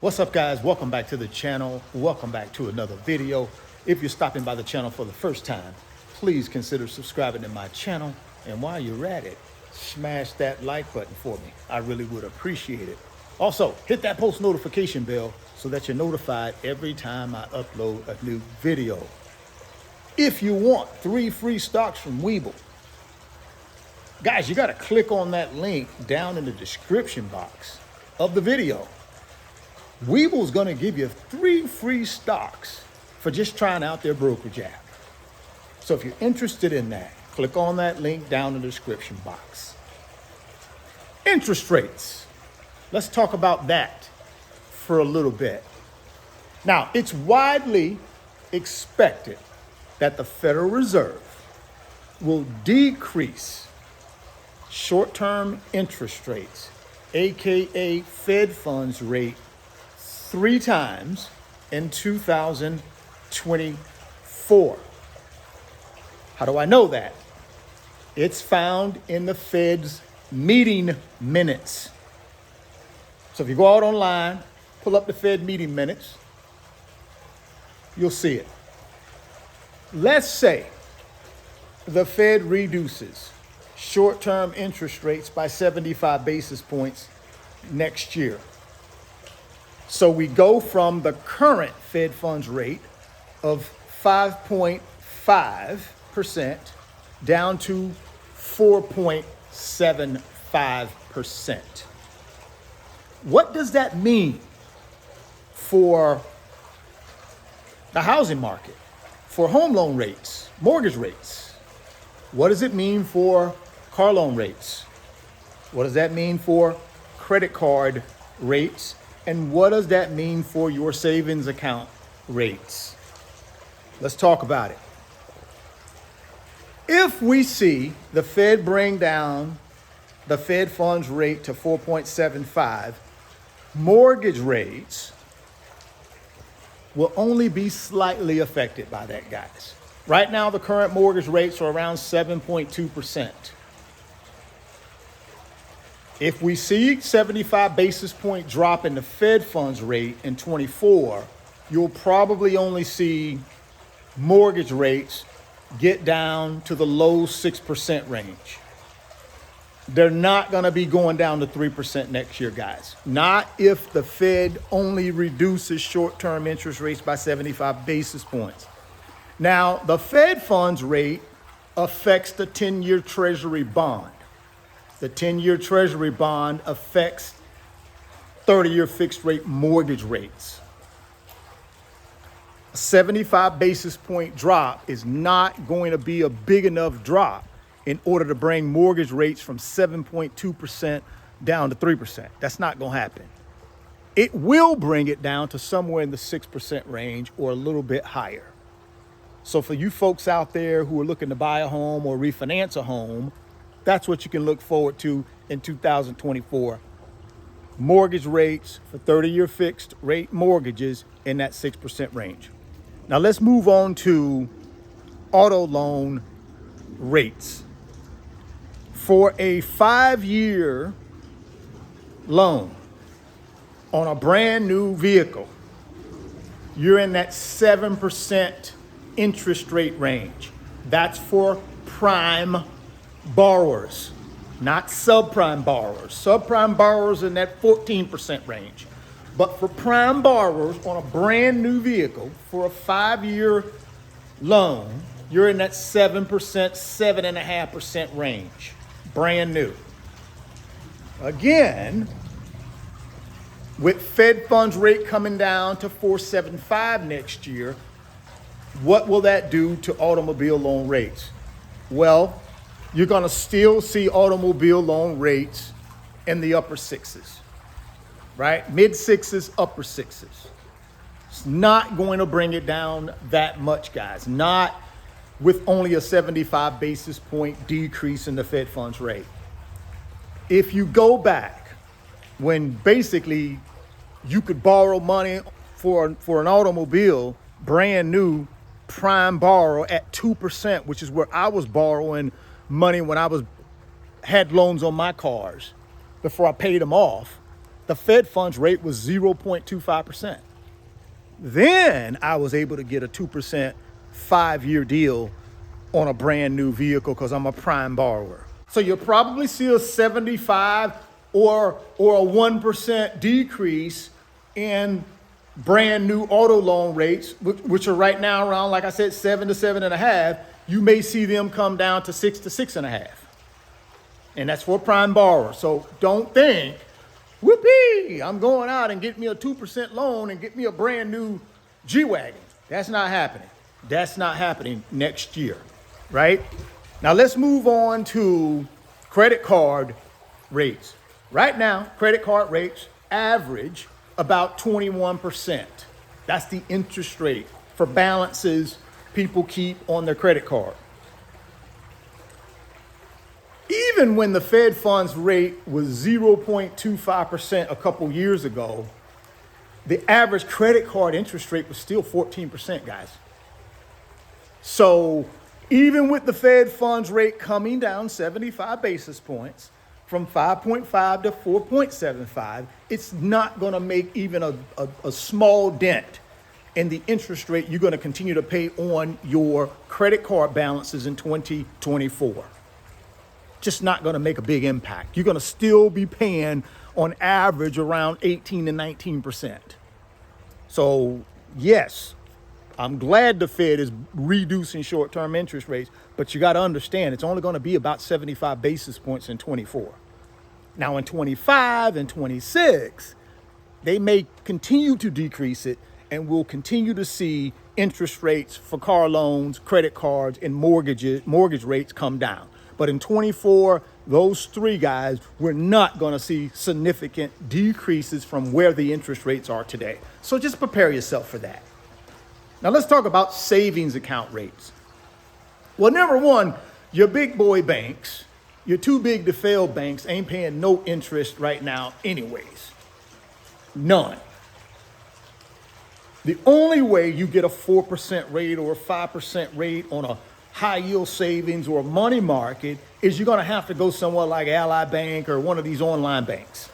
What's up, guys? Welcome back to the channel. Welcome back to another video. If you're stopping by the channel for the first time, please consider subscribing to my channel. And while you're at it, smash that like button for me. I really would appreciate it. Also, hit that post notification bell so that you're notified every time I upload a new video. If you want 3 free stocks from Webull, guys, you got to click on that link down in the description box of the video. Webull's going to give you 3 free stocks for just trying out their brokerage app. So if you're interested in that, click on that link down in the description box. Interest rates. Let's talk about that for a little bit. Now, it's widely expected that the Federal Reserve will decrease short-term interest rates, aka Fed funds rate, 3 times in 2024. How do I know that? It's found in the Fed's meeting minutes. So if you go out online, pull up the Fed meeting minutes, you'll see it. Let's say the Fed reduces short-term interest rates by 75 basis points next year. So we go from the current Fed funds rate of 5.5% down to 4.75%. What does that mean for the housing market, for home loan rates, mortgage rates? What does it mean for car loan rates? What does that mean for credit card rates? And what does that mean for your savings account rates? Let's talk about it. If we see the Fed bring down the Fed funds rate to 4.75, mortgage rates will only be slightly affected by that, guys. Right now, the current mortgage rates are around 7.2%. If we see 75 basis point drop in the Fed funds rate in 24, you'll probably only see mortgage rates get down to the low 6% range. They're not going to be going down to 3% next year, guys. Not if the Fed only reduces short-term interest rates by 75 basis points. Now, the Fed funds rate affects the 10-year Treasury bond. The 10-year Treasury bond affects 30-year fixed rate mortgage rates. A 75 basis point drop is not going to be a big enough drop in order to bring mortgage rates from 7.2% down to 3%. That's not going to happen. It will bring it down to somewhere in the 6% range or a little bit higher. So for you folks out there who are looking to buy a home or refinance a home, that's what you can look forward to in 2024. Mortgage rates for 30-year fixed rate mortgages in that 6% range. Now let's move on to auto loan rates. For a 5-year loan on a brand new vehicle, you're in that 7% interest rate range. That's for prime borrowers, not subprime borrowers. Subprime borrowers in that 14% range. But for prime borrowers on a brand new vehicle for a 5-year loan, you're in that 7%, 7.5% range. Brand new. Again, with Fed funds rate coming down to 4.75 next year, what will that do to automobile loan rates? Well, you're going to still see automobile loan rates in the upper 6s, right? Mid 6s, upper 6s. It's not going to bring it down that much, guys. Not with only a 75 basis point decrease in the Fed funds rate. If you go back when basically you could borrow money for an automobile, brand new, prime borrow at 2%, which is where I was borrowing money when I had loans on my cars before I paid them off. the Fed funds rate was 0.25%. Then I was able to get a 2% 5-year deal on a brand new vehicle because I'm a prime borrower. So you'll probably see a 75 or a 1% decrease in brand new auto loan rates, which are right now around, like I said, 7 to 7.5. You may see them come down to 6 to 6.5. And that's for a prime borrower. So don't think, whoopee, I'm going out and get me a 2% loan and get me a brand new G-Wagon. That's not happening. That's not happening next year, right? Now let's move on to credit card rates. Right now, credit card rates average about 21%. That's the interest rate for balances people keep on their credit card. Even when the Fed funds rate was 0.25% a couple years ago, the average credit card interest rate was still 14%, guys. So even with the Fed funds rate coming down 75 basis points from 5.5 to 4.75, it's not going to make even a small dent in the interest rate you're going to continue to pay on your credit card balances in 2024. Just not going to make a big impact. You're going to still be paying on average around 18 to 19%. So yes, I'm glad the Fed is reducing short-term interest rates, but you got to understand it's only going to be about 75 basis points in 24. Now in 25 and 26, they may continue to decrease it, and we'll continue to see interest rates for car loans, credit cards, and mortgage rates come down. But in 24, those three guys, we're not going to see significant decreases from where the interest rates are today. So just prepare yourself for that. Now let's talk about savings account rates. Well, number one, your big boy banks, your too big to fail banks ain't paying no interest right now anyways. None. The only way you get a 4% rate or a 5% rate on a high yield savings or a money market is you're going to have to go somewhere like Ally Bank or one of these online banks,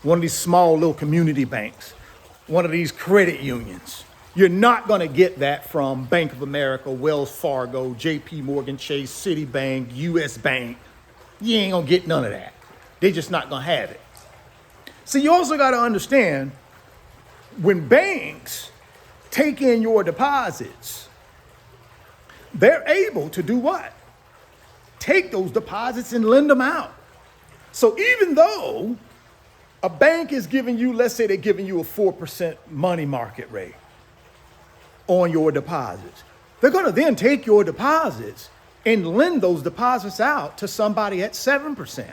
one of these small little community banks, one of these credit unions. You're not going to get that from Bank of America, Wells Fargo, JP Morgan Chase, Citibank, US Bank. You ain't going to get none of that. They're just not going to have it. So you also got to understand when banks take in your deposits, they're able to do what? Take those deposits and lend them out. So even though a bank is giving you, let's say they're giving you a 4% money market rate on your deposits, they're going to then take your deposits and lend those deposits out to somebody at 7%.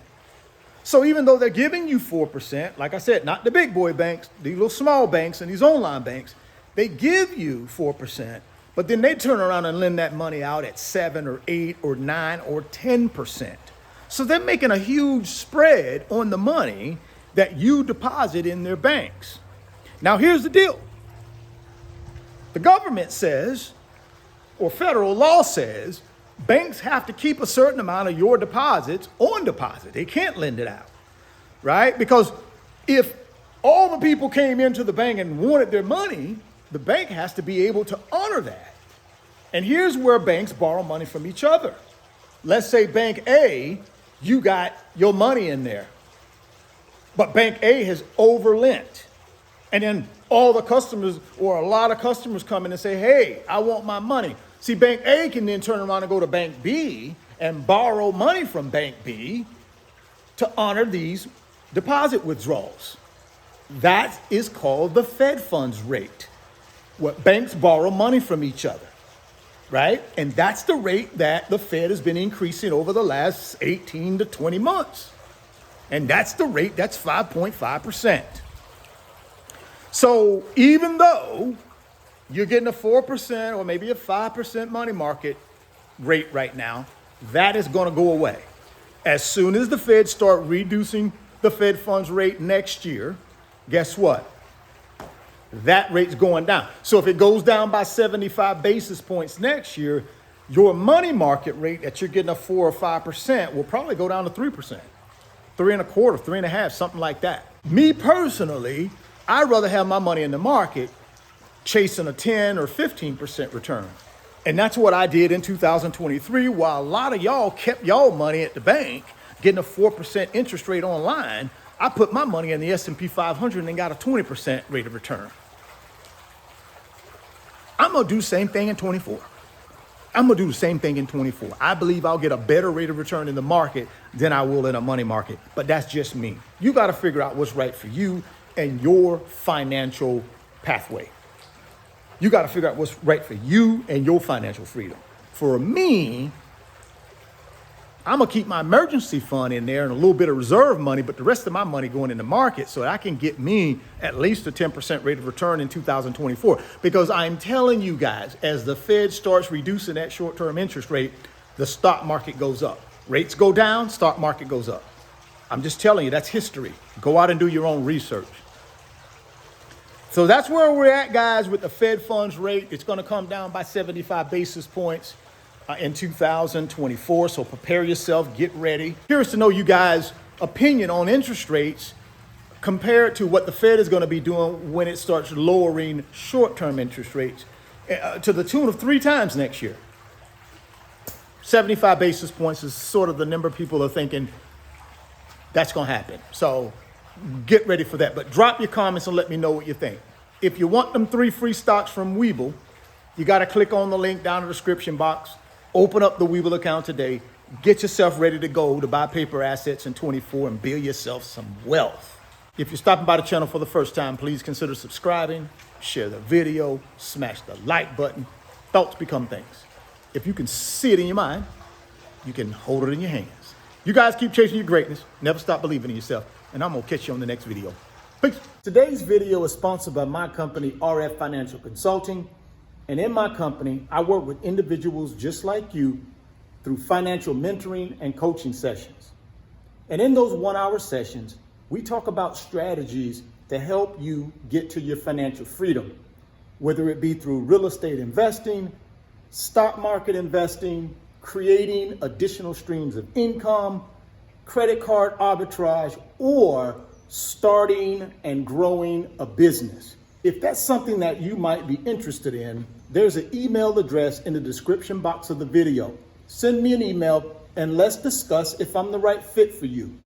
So even though they're giving you 4%, like I said, not the big boy banks, these little small banks and these online banks, they give you 4%, but then they turn around and lend that money out at 7 or 8 or 9 or 10%. So they're making a huge spread on the money that you deposit in their banks. Now here's the deal. The government says, or federal law says, banks have to keep a certain amount of your deposits on deposit. They can't lend it out, right? Because if all the people came into the bank and wanted their money, the bank has to be able to honor that. And here's where banks borrow money from each other. Let's say Bank A, you got your money in there, but Bank A has overlent. And then all the customers or a lot of customers come in and say, hey, I want my money. See, Bank A can then turn around and go to Bank B and borrow money from Bank B to honor these deposit withdrawals. That is called the Fed funds rate. What banks borrow money from each other, right? And that's the rate that the Fed has been increasing over the last 18 to 20 months. And that's the rate, that's 5.5%. So even though you're getting a 4% or maybe a 5% money market rate right now, that is going to go away. As soon as the Fed start reducing the Fed funds rate next year, guess what? That rate's going down. So if it goes down by 75 basis points next year, your money market rate that you're getting a 4 or 5% will probably go down to 3%, 3.25%, 3.5%, something like that. Me personally, I'd rather have my money in the market chasing a 10 or 15% return. And that's what I did in 2023, while a lot of y'all kept y'all money at the bank, getting a 4% interest rate online. I put my money in the S&P 500 and got a 20% rate of return. I'm gonna do the same thing in 24. I'm gonna do the same thing in 24. I believe I'll get a better rate of return in the market than I will in a money market, but that's just me. You gotta figure out what's right for you and your financial pathway. You gotta figure out what's right for you and your financial freedom. For me, I'm gonna keep my emergency fund in there and a little bit of reserve money, but the rest of my money going in the market so that I can get me at least a 10% rate of return in 2024. Because I'm telling you guys, as the Fed starts reducing that short-term interest rate, the stock market goes up. Rates go down, stock market goes up. I'm just telling you, that's history. Go out and do your own research. So that's where we're at, guys, with the Fed funds rate. It's gonna come down by 75 basis points. In 2024, so prepare yourself, get ready. Curious to know you guys' opinion on interest rates compared to what the Fed is going to be doing when it starts lowering short-term interest rates to the tune of 3 times next year. 75 basis points is sort of the number people are thinking that's going to happen. So get ready for that. But drop your comments and let me know what you think. If you want them 3 free stocks from Webull, you got to click on the link down in the description box. Open up the Webull account today. Get yourself ready to go to buy paper assets in 24 and build yourself some wealth. If you're stopping by the channel for the first time, please consider subscribing, share the video, smash the like button. Thoughts become things. If you can see it in your mind, you can hold it in your hands. You guys keep chasing your greatness. Never stop believing in yourself. And I'm going to catch you on the next video. Peace. Today's video is sponsored by my company, RF Financial Consulting. And in my company, I work with individuals just like you through financial mentoring and coaching sessions. And in those 1-hour sessions, we talk about strategies to help you get to your financial freedom, whether it be through real estate investing, stock market investing, creating additional streams of income, credit card arbitrage, or starting and growing a business. If that's something that you might be interested in, there's an email address in the description box of the video. Send me an email and let's discuss if I'm the right fit for you.